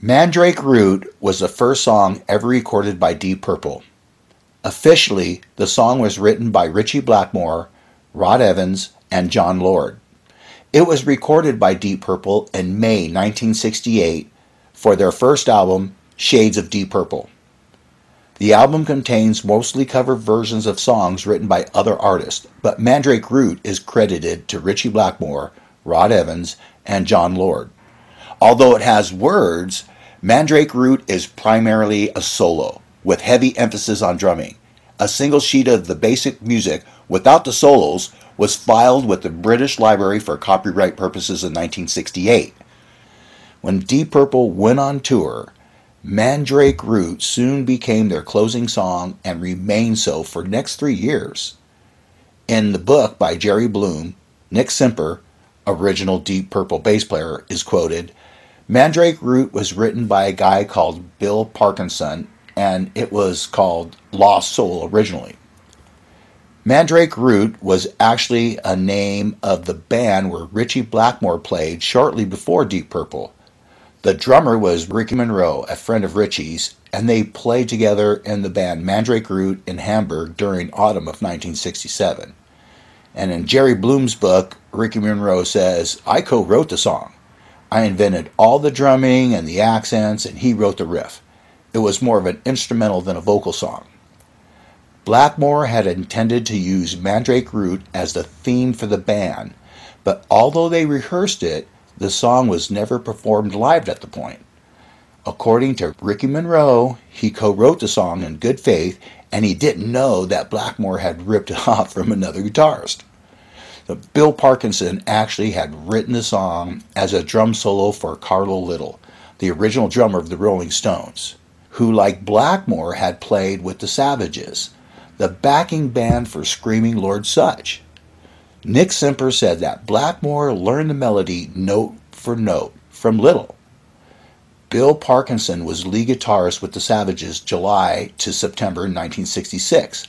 Mandrake Root was the first song ever recorded by Deep Purple. Officially, the song was written by Ritchie Blackmore, Rod Evans, and John Lord. It was recorded by Deep Purple in May 1968 for their first album, Shades of Deep Purple. The album contains mostly cover versions of songs written by other artists, but Mandrake Root is credited to Ritchie Blackmore, Rod Evans, and John Lord. Although it has words, Mandrake Root is primarily a solo, with heavy emphasis on drumming. A single sheet of the basic music, without the solos, was filed with the British Library for copyright purposes in 1968. When Deep Purple went on tour, Mandrake Root soon became their closing song and remained so for the next 3 years. In the book by Jerry Bloom, Nick Simper, original Deep Purple bass player, is quoted, "Mandrake Root was written by a guy called Bill Parkinson, and it was called Lost Soul originally." Mandrake Root was actually a name of the band where Ritchie Blackmore played shortly before Deep Purple. The drummer was Ricky Monroe, a friend of Ritchie's, and they played together in the band Mandrake Root in Hamburg during autumn of 1967. And in Jerry Bloom's book, Ricky Monroe says, "I co-wrote the song. I invented all the drumming and the accents, and he wrote the riff. It was more of an instrumental than a vocal song." Blackmore had intended to use Mandrake Root as the theme for the band, but although they rehearsed it, the song was never performed live at the point. According to Ricky Monroe, he co-wrote the song in good faith, and he didn't know that Blackmore had ripped it off from another guitarist. Bill Parkinson actually had written the song as a drum solo for Carlo Little, the original drummer of the Rolling Stones, who, like Blackmore, had played with the Savages, the backing band for Screaming Lord Sutch. Nick Simper said that Blackmore learned the melody note for note from Little. Bill Parkinson was lead guitarist with the Savages July to September 1966.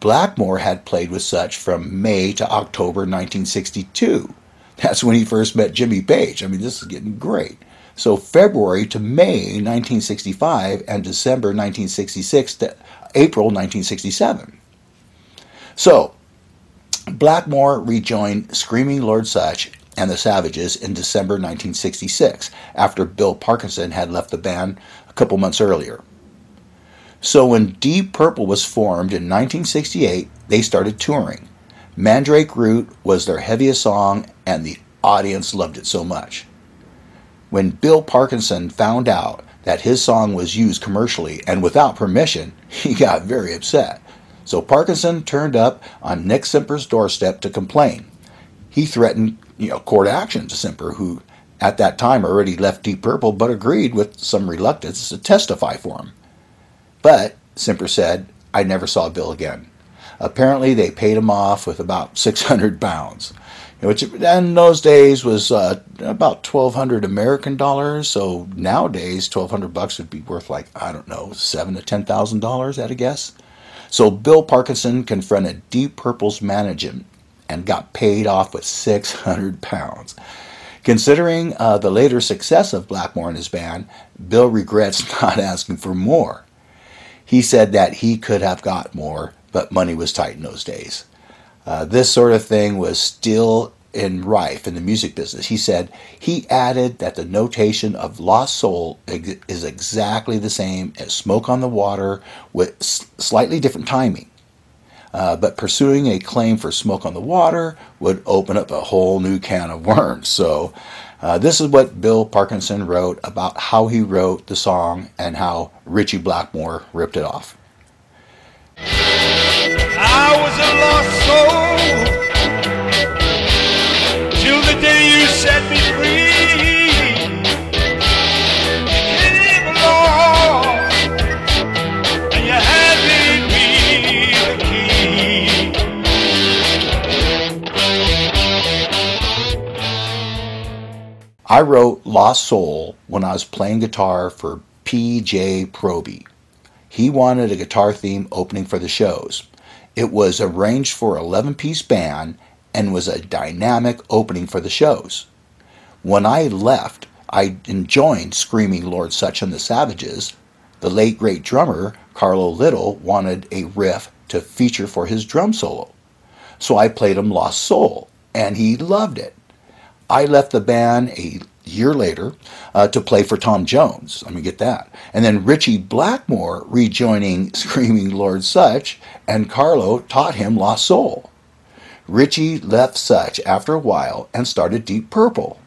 Blackmore had played with Sutch from May to October 1962. That's when he first met Jimmy Page. I mean, this is getting great. So February to May 1965 and December 1966 to April 1967. So Blackmore rejoined Screaming Lord Sutch and the Savages in December 1966 after Bill Parkinson had left the band a couple months earlier. So when Deep Purple was formed in 1968, they started touring. Mandrake Root was their heaviest song, and the audience loved it so much. When Bill Parkinson found out that his song was used commercially and without permission, he got very upset. So Parkinson turned up on Nick Simper's doorstep to complain. He threatened, court action to Simper, who at that time already left Deep Purple but agreed with some reluctance to testify for him. But Simper said, "I never saw Bill again." Apparently they paid him off with about 600 pounds, which in those days was about 1,200 American dollars. So nowadays, 1,200 bucks would be worth like, I don't know, $7,000 to $10,000 at a guess. So Bill Parkinson confronted Deep Purple's management and got paid off with 600 pounds. Considering the later success of Blackmore and his band, Bill regrets not asking for more. He said that he could have got more, but money was tight in those days. This sort of thing was still rife in the music business. He said he added that the notation of Lost Soul is exactly the same as Smoke on the Water with slightly different timing. But pursuing a claim for Smoke on the Water would open up a whole new can of worms. So this is what Bill Parkinson wrote about how he wrote the song and how Ritchie Blackmore ripped it off. I was a lost soul till the day you set me free. You came along and you handed me the key. I wrote Lost Soul when I was playing guitar for P.J. Proby. He wanted a guitar theme opening for the shows. It was arranged for an 11-piece band and was a dynamic opening for the shows. When I left, I enjoyed screaming Lord Such and the Savages, the late great drummer Carlo Little wanted a riff to feature for his drum solo. So I played him Lost Soul, and he loved it. I left the band a year later to play for Tom Jones. I mean, get that. And then Ritchie Blackmore rejoining Screaming Lord Such, and Carlo taught him Lost Soul. Ritchie left Such after a while and started Deep Purple.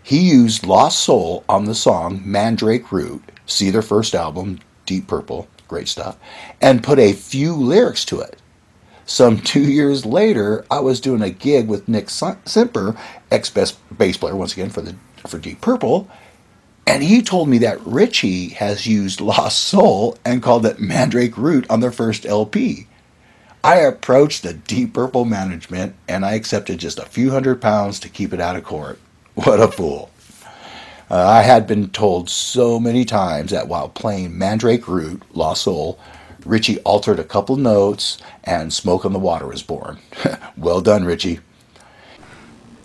He used Lost Soul on the song Mandrake Root, see their first album, Deep Purple, great stuff, and put a few lyrics to it. Some 2 years later, I was doing a gig with Nick Simper, ex-bass player once again for Deep Purple, and he told me that Ritchie has used Lost Soul and called it Mandrake Root on their first LP. I approached the Deep Purple management and I accepted just a few £100 to keep it out of court. What a fool. I had been told so many times that while playing Mandrake Root, Lost Soul, Ritchie altered a couple notes and Smoke on the Water was born. Well done, Ritchie.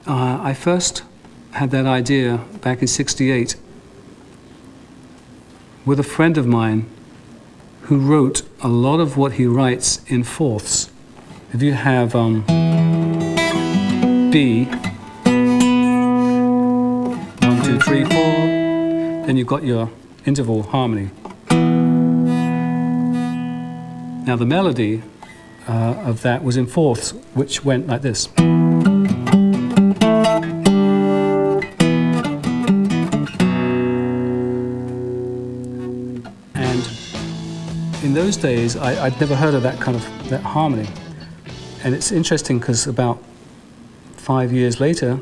I first had that idea back in '68 with a friend of mine who wrote a lot of what he writes in fourths. If you have B, 1, 2, 3, 4, then you've got your interval harmony. Now the melody of that was in fourths, which went like this. And in those days, I'd never heard of that kind of that harmony. And it's interesting because about 5 years later,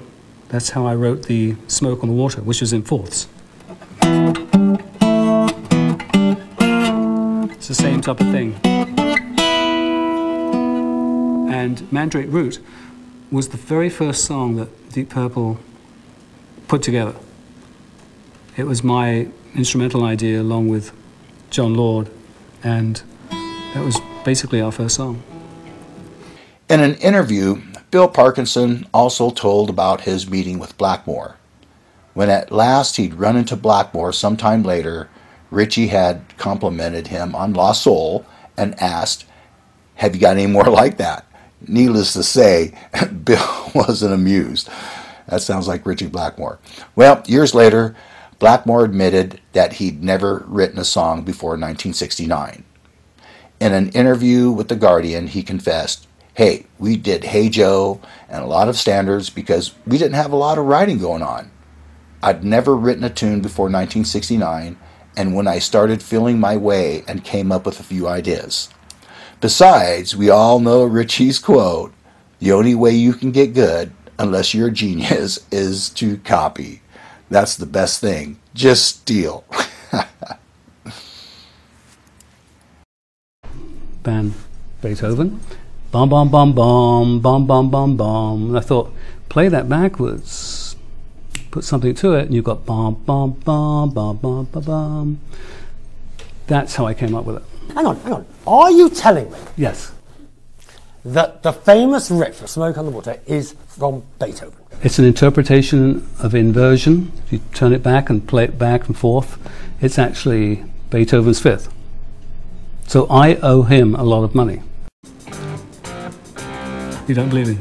that's how I wrote the Smoke on the Water, which was in fourths. It's the same type of thing. And Mandrake Root was the very first song that Deep Purple put together. It was my instrumental idea along with John Lord, and that was basically our first song. In an interview, Bill Parkinson also told about his meeting with Blackmore. When at last he'd run into Blackmore sometime later, Ritchie had complimented him on Lost Soul and asked, "Have you got any more like that?" Needless to say, Bill wasn't amused. That sounds like Ritchie Blackmore. Well, years later, Blackmore admitted that he'd never written a song before 1969. In an interview with The Guardian, he confessed, "Hey, we did Hey Joe and a lot of standards because we didn't have a lot of writing going on. I'd never written a tune before 1969, and when I started feeling my way and came up with a few ideas. Besides, we all know Ritchie's quote, the only way you can get good, unless you're a genius, is to copy. That's the best thing. Just steal." Band Beethoven. Bum, bum, bum, bum, bum, bum, bum, bum. And I thought, play that backwards. Put something to it, and you've got bum, bum, bum, bum, bum, bum, bum. That's how I came up with it. Hang on. Are you telling me Yes. that the famous riff of Smoke on the Water is from Beethoven? It's an interpretation of inversion. If you turn it back and play it back and forth, it's actually Beethoven's Fifth. So I owe him a lot of money. You don't believe me?